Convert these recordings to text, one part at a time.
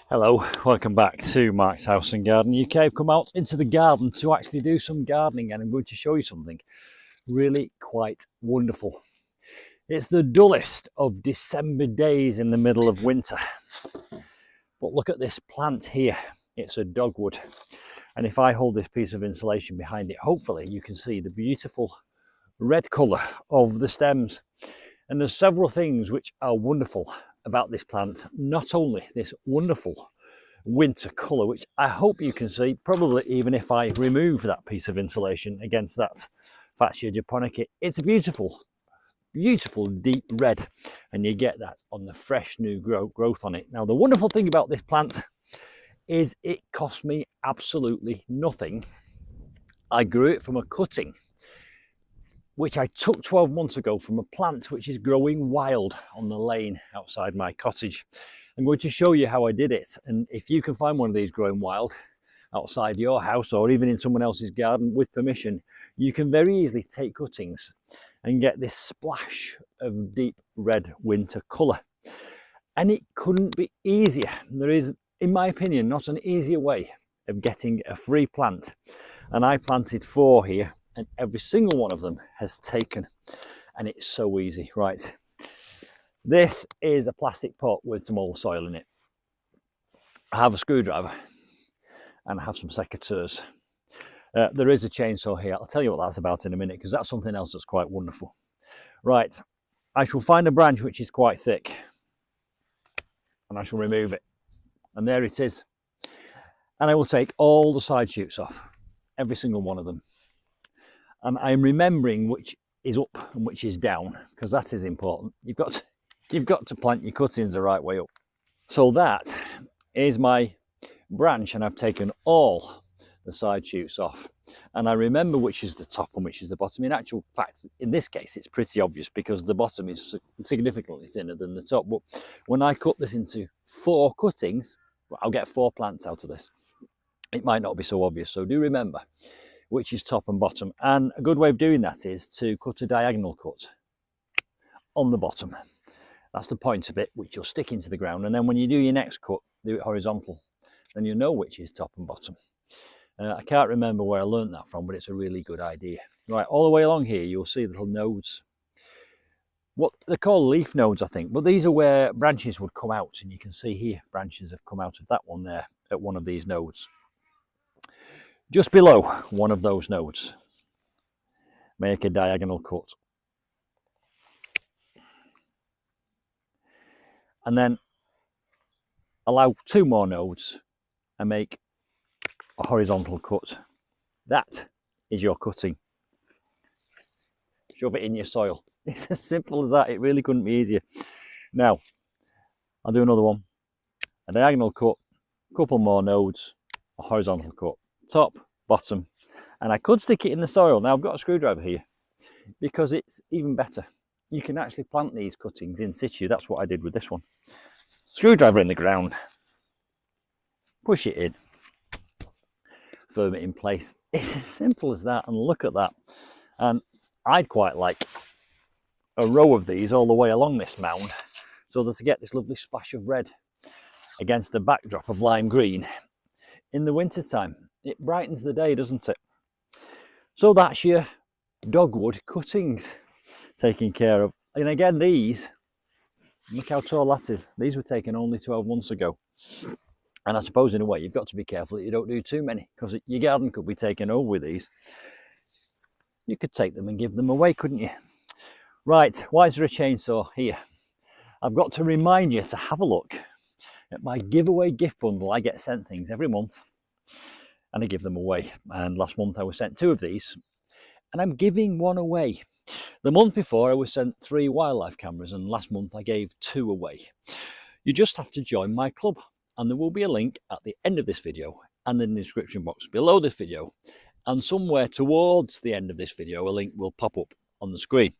Hello, welcome back to Mark's House and Garden UK. I've come out into the garden to actually do some gardening and I'm going to show you something really quite wonderful. It's the dullest of December days in the middle of winter. But look at this plant here. It's a dogwood. And if I hold this piece of insulation behind it, hopefully you can see the beautiful red colour of the stems. And there's several things which are wonderful about this plant. Not only this wonderful winter colour, which I hope you can see, probably even if I remove that piece of insulation against that fascia japonica, it's a beautiful deep red, and you get that on the fresh new growth on it. Now the wonderful thing about this plant is it cost me absolutely nothing. I grew it from a cutting which I took 12 months ago from a plant which is growing wild on the lane outside my cottage. I'm going to show you how I did it, and if you can find one of these growing wild outside your house or even in someone else's garden with permission, you can very easily take cuttings and get this splash of deep red winter colour. And it couldn't be easier. There is, in my opinion, not an easier way of getting a free plant. And I planted 4 here, and every single one of them has taken, and it's so easy. Right, this is a plastic pot with some old soil in it. I have a screwdriver and I have some secateurs. There is a chainsaw here. I'll tell you what that's about in a minute, because that's something else that's quite wonderful. Right, I shall find a branch which is quite thick and I shall remove it, and there it is. And I will take all the side shoots off, every single one of them. And I'm remembering which is up and which is down, because that is important. You've got to plant your cuttings the right way up. So that is my branch, and I've taken all the side shoots off. And I remember which is the top and which is the bottom. In actual fact, in this case, it's pretty obvious because the bottom is significantly thinner than the top. But when I cut this into 4 cuttings, I'll get 4 plants out of this. It might not be so obvious, so do remember which is top and bottom. And a good way of doing that is to cut a diagonal cut on the bottom. That's the point of it, which you'll stick into the ground. And then when you do your next cut, do it horizontal. Then you know which is top and bottom. I can't remember where I learned that from, but it's a really good idea. Right, all the way along here, you'll see little nodes. What they're called leaf nodes, I think. But these are where branches would come out. And you can see here, branches have come out of that one there at one of these nodes. Just below one of those nodes, make a diagonal cut. And then allow 2 more nodes and make a horizontal cut. That is your cutting. Shove it in your soil. It's as simple as that. It really couldn't be easier. Now, I'll do another one. A diagonal cut, a couple more nodes, a horizontal cut. Top, bottom, and I could stick it in the soil. Now I've got a screwdriver here because it's even better. You can actually plant these cuttings in situ. That's what I did with this one. Screwdriver in the ground, push it in, firm it in place. It's as simple as that, and look at that. And I'd quite like a row of these all the way along this mound so that I get this lovely splash of red against the backdrop of lime green in the winter time. It brightens the day, doesn't it? So that's your dogwood cuttings taken care of. And again, these, look how tall that is. These were taken only 12 months ago. And I suppose in a way you've got to be careful that you don't do too many, because your garden could be taken over with these. You could take them and give them away, couldn't you? Right, why is there a chainsaw here? I've got to remind you to have a look at my giveaway gift bundle. I get sent things every month, and I give them away. And last month I was sent 2 of these, and I'm giving 1 away. The month before I was sent 3 wildlife cameras, and last month I gave 2 away. You just have to join my club, and there will be a link at the end of this video and in the description box below this video, and somewhere towards the end of this video a link will pop up on the screen.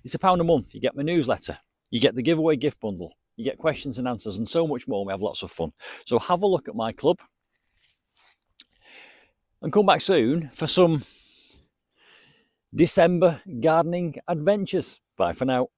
It's £1 a month. You get my newsletter, you get the giveaway gift bundle, you get questions and answers, and so much more. We have lots of fun. So have a look at my club and come back soon for some December gardening adventures. Bye for now.